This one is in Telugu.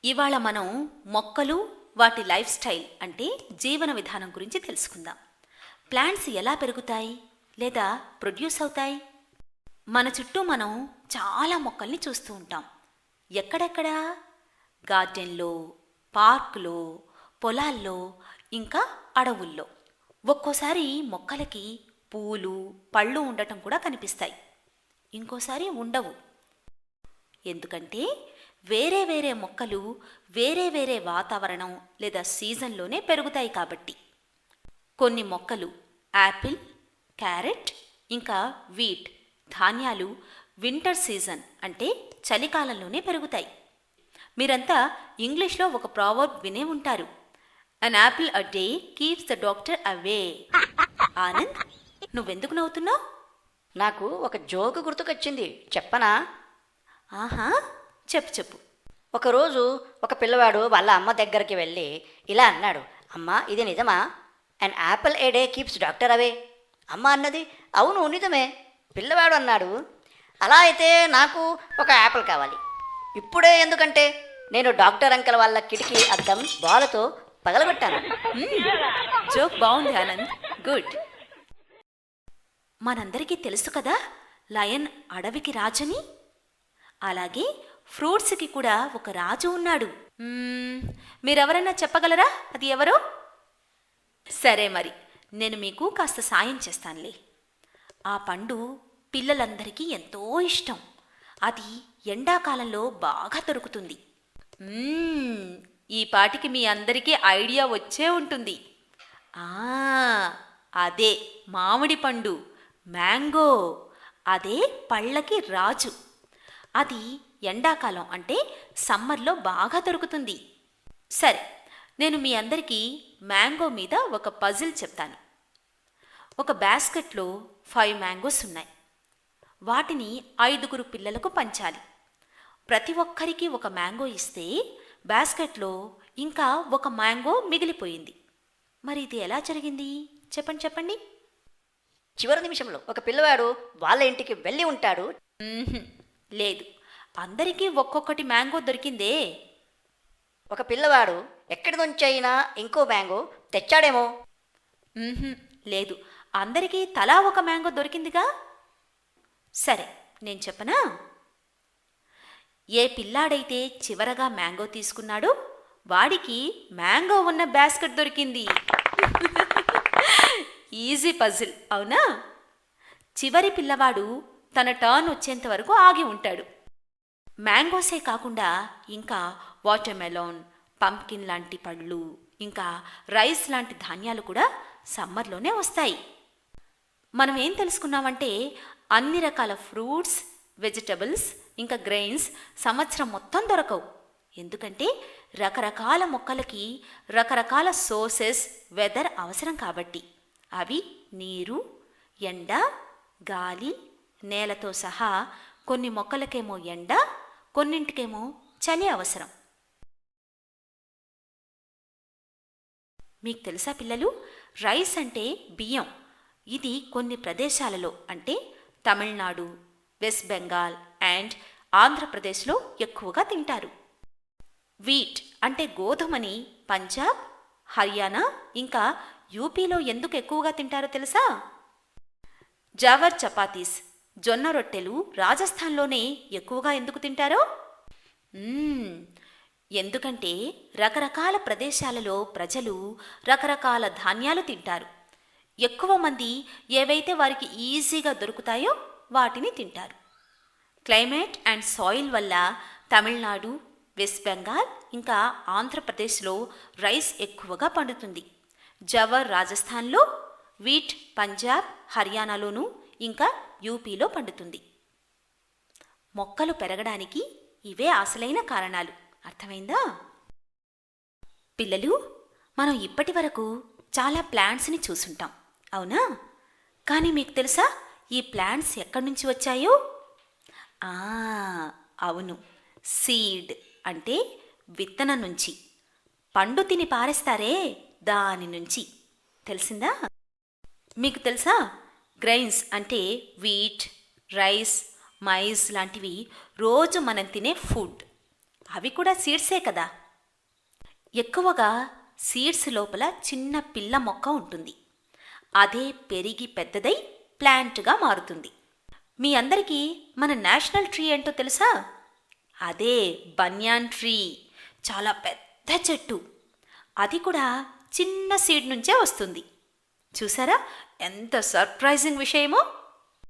ఇవాళ మనం మొక్కలు వాటి లైఫ్ స్టైల్ అంటే జీవన విధానం గురించి తెలుసుకుందాం. ప్లాంట్స్ ఎలా పెరుగుతాయి లేదా ప్రొడ్యూస్ అవుతాయి? మన చుట్టూ మనం చాలా మొక్కల్ని చూస్తూ ఉంటాం. ఎక్కడెక్కడ? గార్డెన్లో, పార్కులో, పొలాల్లో, ఇంకా అడవుల్లో. ఒక్కోసారి మొక్కలకి పూలు పళ్ళు ఉండటం కూడా కనిపిస్తాయి, ఇంకోసారి ఉండవు. ఎందుకంటే వేరే వేరే మొక్కలు వేరే వేరే వాతావరణం లేదా సీజన్లోనే పెరుగుతాయి కాబట్టి. కొన్ని మొక్కలు యాపిల్, క్యారెట్, ఇంకా వీట్ ధాన్యాలు వింటర్ సీజన్ అంటే చలికాలంలోనే పెరుగుతాయి. మీరంతా ఇంగ్లీష్లో ఒక ప్రావర్బ్ వినే ఉంటారు, an apple a day keeps the doctor away. Anand, నువ్వెందుకు నవ్వుతున్నావు? నాకు ఒక జోకు గుర్తుకొచ్చింది, చెప్పనా? ఆహా, చెప్పు చెప్పు. ఒకరోజు ఒక పిల్లవాడు వాళ్ళ అమ్మ దగ్గరికి వెళ్ళి ఇలా అన్నాడు, అమ్మా ఇది నిజమా? And Apple A day keeps doctor away. అమ్మ అన్నది, అవును నిజమే. పిల్లవాడు అన్నాడు, అలా అయితే నాకు ఒక యాపిల్ కావాలి. ఇప్పుడే, ఎందుకంటే నేను డాక్టర్ అంకల్ వాళ్ళ కిటికీ అద్దం బాలతో పగలగొట్టాను. జోక్ బాగుంది ఆనంద్, గుడ్. మనందరికీ తెలుసు కదా, లయన్ అడవికి రాజని. అలాగే ఫ్రూట్స్కి కూడా ఒక రాజు ఉన్నాడు. మీరెవరైనా చెప్పగలరా అది ఎవరో? సరే మరి, నేను మీకు కాస్త సాయం చేస్తానులే. ఆ పండు పిల్లలందరికీ ఎంతో ఇష్టం. అది ఎండాకాలంలో బాగా దొరుకుతుంది. ఈ పాటికి మీ అందరికీ ఐడియా వచ్చే ఉంటుంది. అదే మామిడి పండు, మ్యాంగో. అదే పళ్ళకి రాజు. అది ఎండాకాలం అంటే సమ్మర్లో బాగా దొరుకుతుంది. సరే, నేను మీ అందరికీ మ్యాంగో మీద ఒక పజిల్ చెప్తాను. ఒక బాస్కెట్లో 5 మ్యాంగోస్ ఉన్నాయి. వాటిని 5 పిల్లలకు పంచాలి. ప్రతి ఒక్కరికి ఒక మ్యాంగో ఇస్తే బాస్కెట్లో ఇంకా ఒక మ్యాంగో మిగిలిపోయింది. మరి ఇది ఎలా జరిగింది? చెప్పండి చెప్పండి. చివరి నిమిషంలో ఒక పిల్లవాడు వాళ్ళ ఇంటికి వెళ్ళి ఉంటాడు. లేదు, అందరికీ ఒక్కొక్కటి మ్యాంగో దొరికిందే. ఒక పిల్లవాడు ఎక్కడి నుంచైనా ఇంకో మ్యాంగో తెచ్చాడేమో. లేదు, అందరికీ తలా ఒక మ్యాంగో దొరికిందిగా. సరే, నేను చెప్పనా? ఏ పిల్లాడైతే చివరగా మ్యాంగో తీసుకున్నాడో వాడికి మ్యాంగో ఉన్న బాస్కెట్ దొరికింది. ఈజీ పజిల్, అవునా? చివరి పిల్లవాడు తన టర్న్ వచ్చేంత వరకు ఆగి ఉంటాడు. మ్యాంగోసే కాకుండా ఇంకా వాటర్మెలాన్, పంప్కిన్ లాంటి పళ్ళు, ఇంకా రైస్ లాంటి ధాన్యాలు కూడా సమ్మర్లోనే వస్తాయి. మనం ఏం తెలుసుకున్నామంటే అన్ని రకాల ఫ్రూట్స్, వెజిటబుల్స్, ఇంకా గ్రెయిన్స్ సంవత్సరం మొత్తం దొరకవు. ఎందుకంటే రకరకాల మొక్కలకి రకరకాల సోర్సెస్, వెదర్ అవసరం కాబట్టి. అవి నీరు, ఎండ, గాలి, నేలతో సహా కొన్ని మొక్కలకేమో ఎండ, కొన్నింటికేమో చలి అవసరం. మీకు తెలుసా పిల్లలు, రైస్ అంటే బియ్యం. ఇది కొన్ని ప్రదేశాలలో అంటే తమిళనాడు, వెస్ట్ బెంగాల్ అండ్ ఆంధ్రప్రదేశ్లో ఎక్కువగా తింటారు. వీట్ అంటే గోధుమని పంజాబ్, హర్యానా, ఇంకా యూపీలో ఎందుకు ఎక్కువగా తింటారో తెలుసా? జావర్ చపాతీస్, జొన్న రొట్టెలు రాజస్థాన్లోనే ఎక్కువగా ఎందుకు తింటారో? ఎందుకంటే రకరకాల ప్రదేశాలలో ప్రజలు రకరకాల ధాన్యాలు తింటారు. ఎక్కువ మంది ఏవైతే వారికి ఈజీగా దొరుకుతాయో వాటిని తింటారు. క్లైమేట్ అండ్ సాయిల్ వల్ల తమిళనాడు, వెస్ట్ బెంగాల్, ఇంకా ఆంధ్రప్రదేశ్లో రైస్ ఎక్కువగా పండుతుంది. జవర్ రాజస్థాన్లో, వీట్ పంజాబ్, హర్యానాలోనూ, ఇంకా యూపీలో పండుతుంది. మొక్కలు పెరగడానికి ఇవే అసలైన కారణాలు. అర్థమైందా? పిల్లలు, మనం ఇప్పటి వరకు చాలా ప్లాంట్స్ని చూసుంటాం, అవునా? కానీ మీకు తెలుసా ఈ ప్లాంట్స్ ఎక్కడి నుంచి వచ్చాయో? అవును, సీడ్ అంటే విత్తనం నుంచి. పండు తిని పారేస్తారే, దాని నుంచి. తెలిసిందా? మీకు తెలుసా గ్రెయిన్స్ అంటే వీట్, రైస్, మైజ్ లాంటివి రోజు మనం తినే ఫుడ్. అవి కూడా సీడ్సే కదా. ఎక్కువగా సీడ్స్ లోపల చిన్న పిల్ల మొక్క ఉంటుంది. అదే పెరిగి పెద్దదై ప్లాంట్గా మారుతుంది. మీ అందరికీ మన నేషనల్ ట్రీ ఏంటో తెలుసా? అదే బన్యాన్ ట్రీ. చాలా పెద్ద చెట్టు. అది కూడా చిన్న సీడ్ నుంచే వస్తుంది. చూసారా ఎంత సర్ప్రైజింగ్ విషయమో.